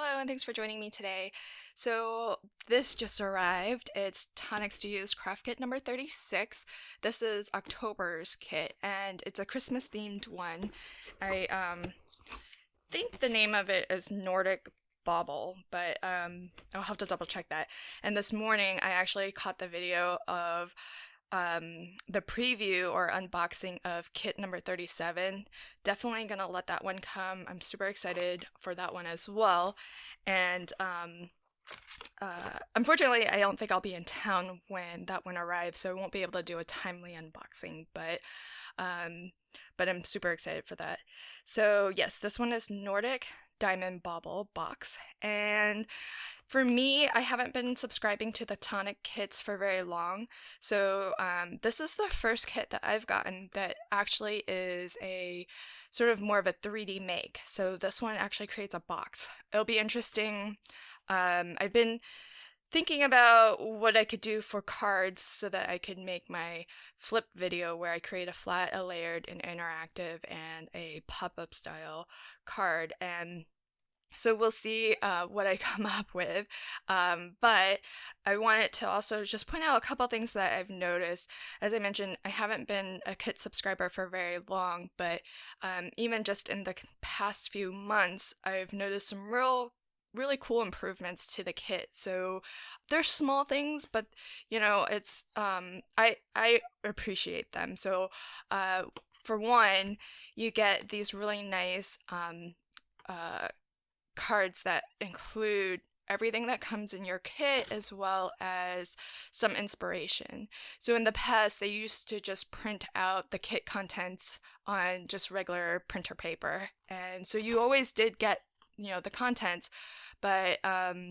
Hello, and thanks for joining me today. So, this just arrived. It's Tonic Studios Craft Kit number 36. This is October's kit, and it's a Christmas themed one. I think the name of it is Nordic Bauble, but I'll have to double check that. And this morning, I actually caught the video of the preview or unboxing of kit number 37. Definitely gonna let that one come. I'm super excited for that one as well. And unfortunately, I don't think I'll be in town when that one arrives, so I won't be able to do a timely unboxing, but I'm super excited for that. So yes, this one is Nordic Diamond Bauble box, and for me, I haven't been subscribing to the Tonic kits for very long, so this is the first kit that I've gotten that actually is a sort of more of a 3D make. So this one actually creates a box. It'll be interesting. I've been thinking about what I could do for cards so that I could make my flip video where I create a flat, a layered, an interactive, and a pop-up style card. And so we'll see what I come up with. But I wanted to also just point out a couple things that I've noticed. As I mentioned, I haven't been a kit subscriber for very long, but even just in the past few months, I've noticed some really cool improvements to the kit. So they're small things, but it's I appreciate them. So for one, you get these really nice cards that include everything that comes in your kit as well as some inspiration. So in the past, they used to just print out the kit contents on just regular printer paper, and so you always did get the contents, but I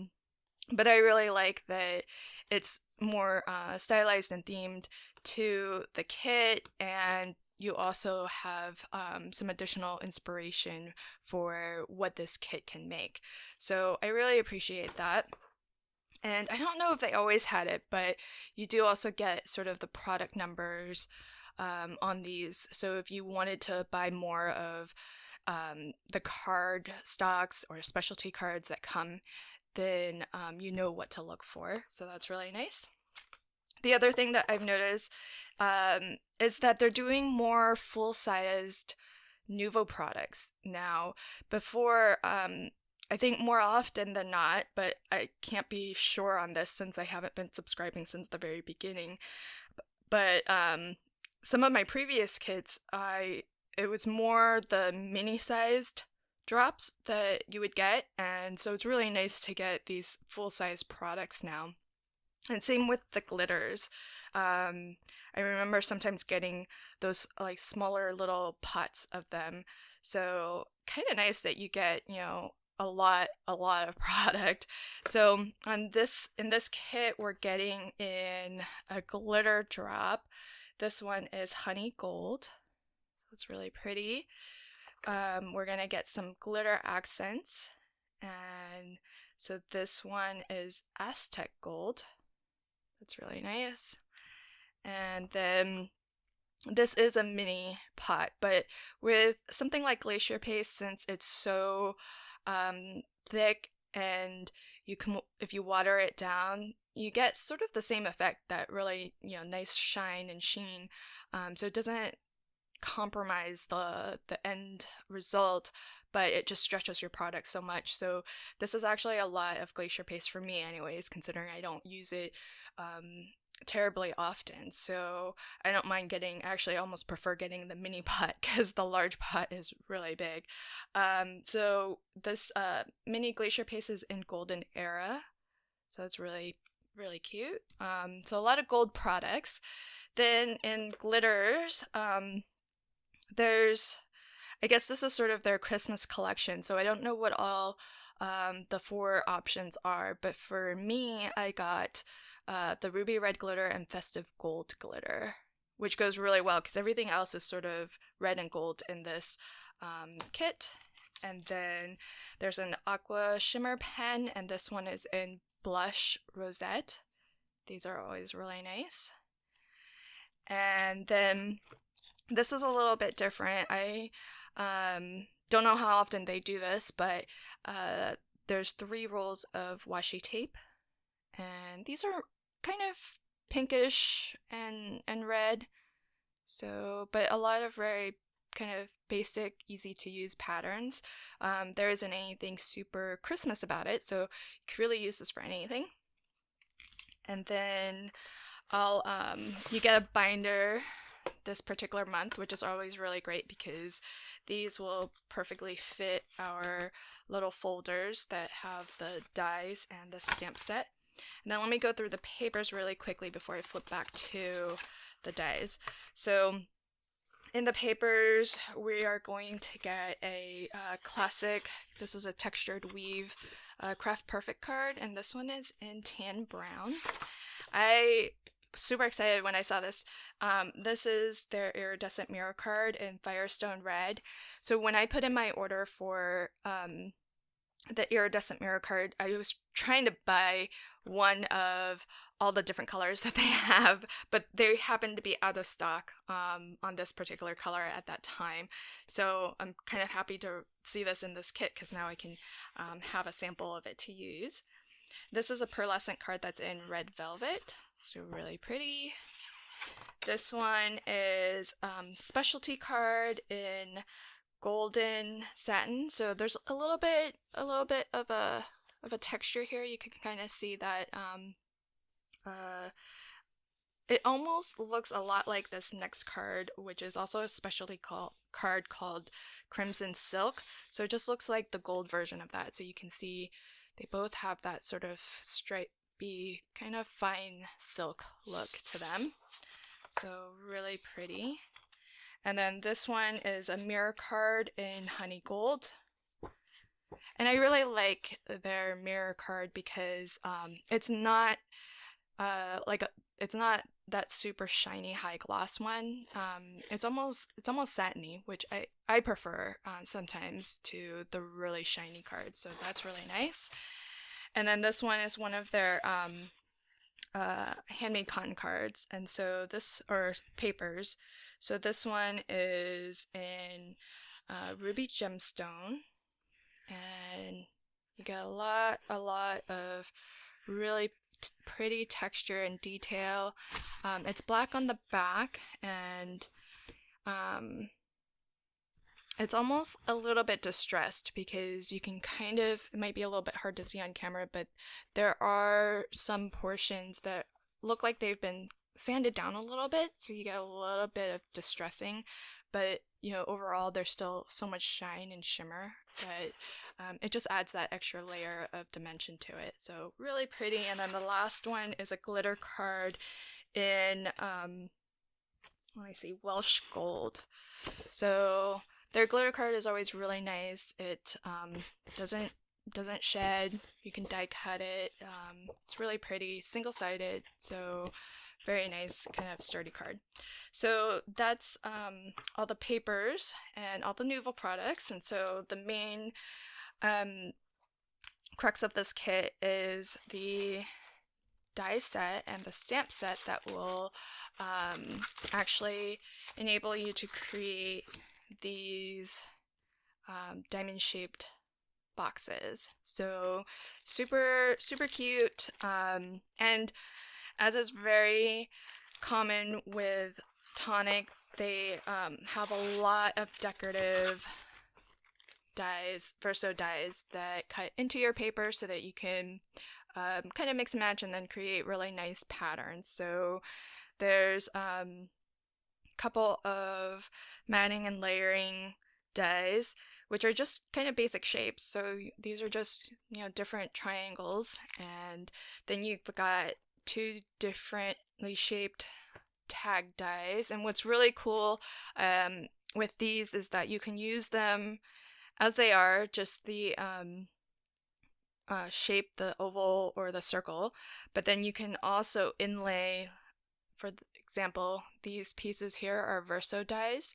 really like that it's more stylized and themed to the kit, and you also have some additional inspiration for what this kit can make. So I really appreciate that. And I don't know if they always had it, but you do also get sort of the product numbers on these. So if you wanted to buy more of the card stocks or specialty cards that come, then you know what to look for. So that's really nice. The other thing that I've noticed is that they're doing more full-sized Nuvo products now. Before, I think more often than not, but I can't be sure on this since I haven't been subscribing since the very beginning. But some of my previous kits, it was more the mini-sized drops that you would get, and so it's really nice to get these full-size products now. And same with the glitters. I remember sometimes getting those like smaller little pots of them. So kind of nice that you get, a lot of product. So in this kit, we're getting in a glitter drop. This one is honey gold. So it's really pretty. We're gonna get some glitter accents. And so this one is Aztec gold. That's really nice. And then this is a mini pot, but with something like glacier paste, since it's so thick and if you water it down, you get sort of the same effect, that really nice shine and sheen. So it doesn't compromise the end result, but it just stretches your product so much. So this is actually a lot of glacier paste for me anyways, considering I don't use it terribly often. So I don't mind actually almost prefer getting the mini pot because the large pot is really big. So this mini glacier paste is in golden era. So it's really, really cute. So a lot of gold products. Then in glitters, I guess this is sort of their Christmas collection, so I don't know what all the 4 options are, but for me, I got the ruby red glitter and festive gold glitter, which goes really well because everything else is sort of red and gold in this kit. And then there's an aqua shimmer pen, and this one is in blush rosette. These are always really nice. And then this is a little bit different. I don't know how often they do this, but there's 3 rolls of washi tape, and these are kind of pinkish and red. So, but a lot of very kind of basic, easy to use patterns. There isn't anything super Christmas about it, so you can really use this for anything. And then you get a binder this particular month, which is always really great because these will perfectly fit our little folders that have the dies and the stamp set. And then let me go through the papers really quickly before I flip back to the dies. So in the papers, we are going to get a classic, this is a textured weave Craft Perfect card, and this one is in tan brown. I super excited when I saw this. This is their iridescent mirror card in Firestone Red. So when I put in my order for the iridescent mirror card, I was trying to buy one of all the different colors that they have, but they happened to be out of stock on this particular color at that time. So I'm kind of happy to see this in this kit because now I can have a sample of it to use. This is a pearlescent card that's in red velvet, so really pretty. This one is specialty card in golden satin. So there's a little bit of a texture here. You can kind of see that it almost looks a lot like this next card, which is also a specialty card called Crimson Silk. So it just looks like the gold version of that. So you can see they both have that sort of stripy, kind of fine silk look to them. So really pretty. And then this one is a mirror card in honey gold. And I really like their mirror card because it's not it's not that super shiny high gloss one. It's almost satiny, which I prefer sometimes to the really shiny cards. So that's really nice. And then this one is one of their handmade cotton cards, and so this, or papers. So this one is in ruby gemstone, and you get a lot of really pretty texture and detail. It's black on the back, and it's almost a little bit distressed because you can kind of, it might be a little bit hard to see on camera, but there are some portions that look like they've been sanded down a little bit, so you get a little bit of distressing, but you know, overall there's still so much shine and shimmer that it just adds that extra layer of dimension to it. So really pretty. And then the last one is a glitter card in let me see, Welsh Gold. So their glitter card is always really nice. It doesn't shed. You can die cut it. It's really pretty, single-sided, so very nice, kind of sturdy card. So that's all the papers and all the Nuvo products. And so the main crux of this kit is the die set and the stamp set that will actually enable you to create these diamond-shaped boxes. So super cute, and as is very common with Tonic, they have a lot of decorative dies, verso dies, that cut into your paper so that you can kind of mix and match and then create really nice patterns. So there's a couple of matting and layering dies, which are just kind of basic shapes. So these are just, you know, different triangles, and then you've got 2 differently shaped tag dies. And what's really cool with these is that you can use them as they are, just the shape, the oval or the circle, but then you can also inlay. For example, these pieces here are verso dies,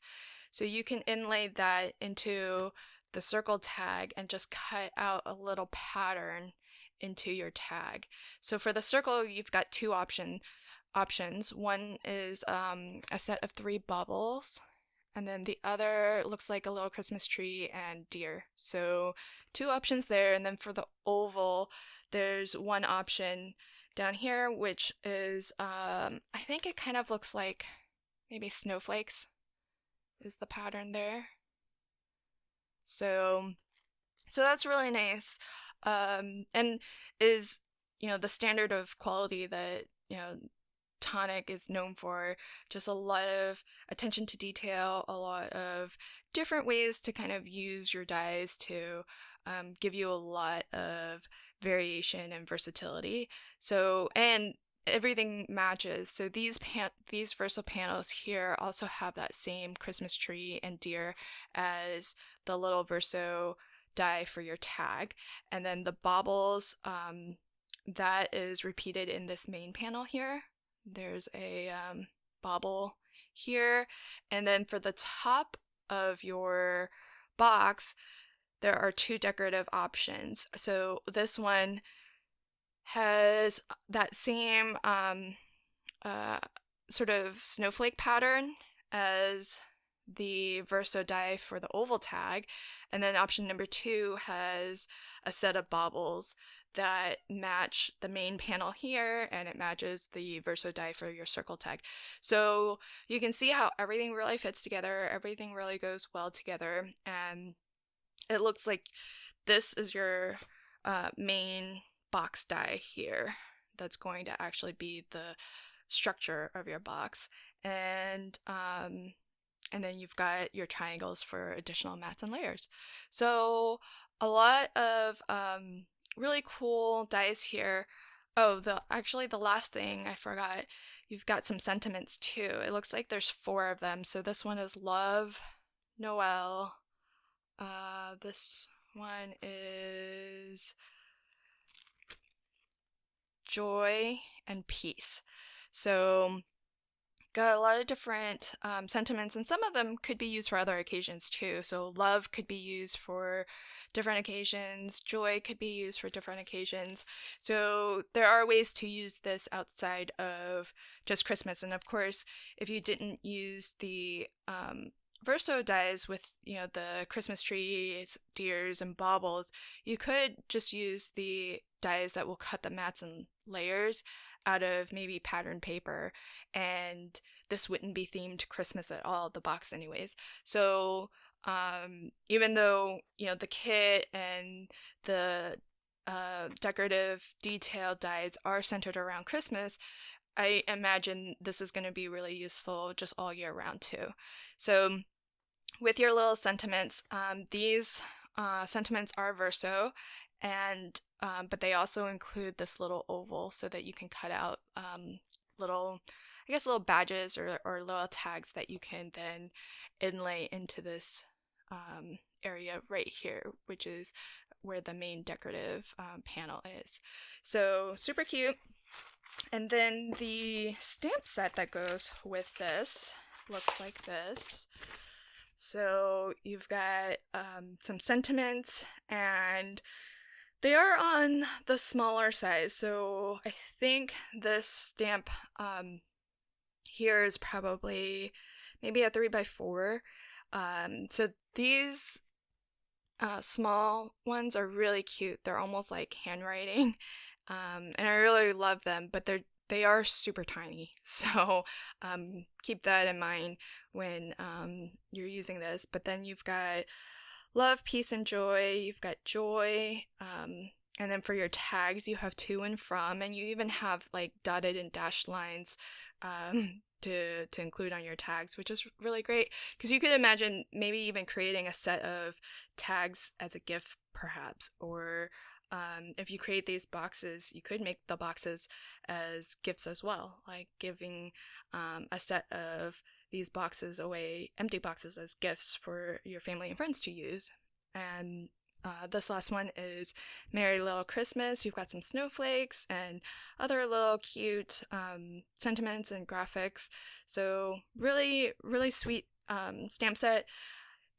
so you can inlay that into the circle tag and just cut out a little pattern into your tag. So for the circle, you've got 2 options. One is a set of 3 baubles, and then the other looks like a little Christmas tree and deer. So 2 options there. And then for the oval, there's one option down here, which is, I think it kind of looks like maybe snowflakes is the pattern there. So that's really nice, and is, the standard of quality that, Tonic is known for. Just a lot of attention to detail, a lot of different ways to kind of use your dyes to give you a lot of variation and versatility. So, and everything matches. So these Verso panels here also have that same Christmas tree and deer as the little Verso dye for your tag. And then the baubles, that is repeated in this main panel here. There's a bauble here. And then for the top of your box, there are 2 decorative options. So this one has that same sort of snowflake pattern as the Verso die for the oval tag. And then option number 2 has a set of baubles that match the main panel here, and it matches the Verso die for your circle tag. So you can see how everything really fits together, everything really goes well together, and it looks like this is your main box die here that's going to actually be the structure of your box. And then you've got your triangles for additional mats and layers. So a lot of really cool dies here. Oh, the last thing I forgot, you've got some sentiments too. It looks like there's 4 of them. So this one is Love, Noel. This one is Joy and Peace. So got a lot of different sentiments, and some of them could be used for other occasions too. So love could be used for different occasions, joy could be used for different occasions. So there are ways to use this outside of just Christmas. And of course, if you didn't use the Verso dies with, the Christmas trees, deers, and baubles, you could just use the dies that will cut the mats and layers out of maybe pattern paper, and this wouldn't be themed to Christmas at all, the box anyways. So even though, the kit and the decorative detail dies are centered around Christmas, I imagine this is going to be really useful just all year round too. So with your little sentiments, these sentiments are Verso, and but they also include this little oval so that you can cut out little badges or little tags that you can then inlay into this area right here, which is where the main decorative panel is. So super cute. And then the stamp set that goes with this looks like this. So you've got some sentiments, and they are on the smaller size. So I think this stamp here is probably maybe a 3x4. So these small ones are really cute. They're almost like handwriting, and I really love them, but they are super tiny. So keep that in mind when you're using this. But then you've got love, peace, and joy. You've got joy, and then for your tags, you have to and from, and you even have like dotted and dashed lines to include on your tags, which is really great, because you could imagine maybe even creating a set of tags as a gift perhaps, or if you create these boxes, you could make the boxes as gifts as well, like giving a set of these boxes away, empty boxes, as gifts for your family and friends to use. And this last one is Merry Little Christmas. You've got some snowflakes and other little cute sentiments and graphics. So really, really sweet stamp set.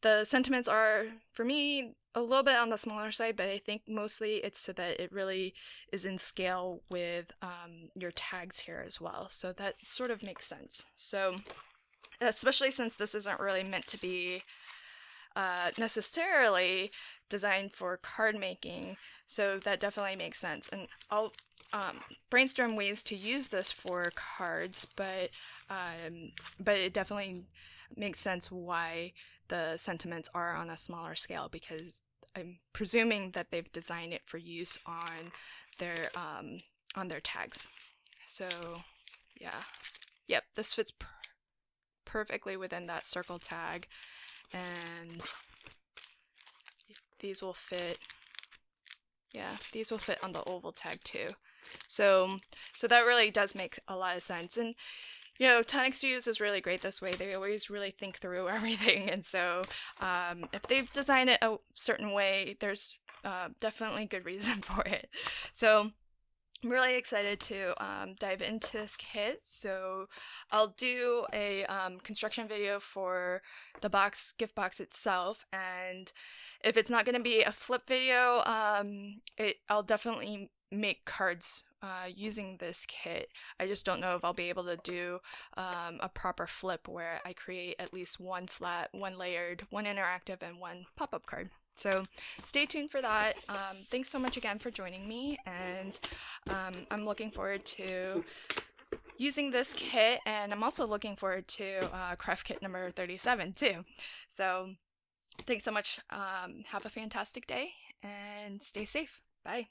The sentiments are, for me, a little bit on the smaller side, but I think mostly it's so that it really is in scale with your tags here as well. So that sort of makes sense. So especially since this isn't really meant to be necessarily designed for card making, so that definitely makes sense. And I'll brainstorm ways to use this for cards, but it definitely makes sense why the sentiments are on a smaller scale, because I'm presuming that they've designed it for use on their tags. So yeah, yep, this fits perfectly within that circle tag, and these will fit. Yeah, these will fit on the oval tag too. So that really does make a lot of sense. And you know, Tonic Studios is really great this way. They always really think through everything, and so if they've designed it a certain way, there's definitely good reason for it. So I'm really excited to dive into this kit. So I'll do a construction video for the gift box itself, and if it's not going to be a flip video, I'll definitely make cards using this kit. I just don't know if I'll be able to do a proper flip where I create at least one flat, one layered, one interactive, and one pop-up card. So stay tuned for that. Thanks so much again for joining me, and I'm looking forward to using this kit, and I'm also looking forward to craft kit number 37 too. So thanks so much. Have a fantastic day and stay safe. Bye.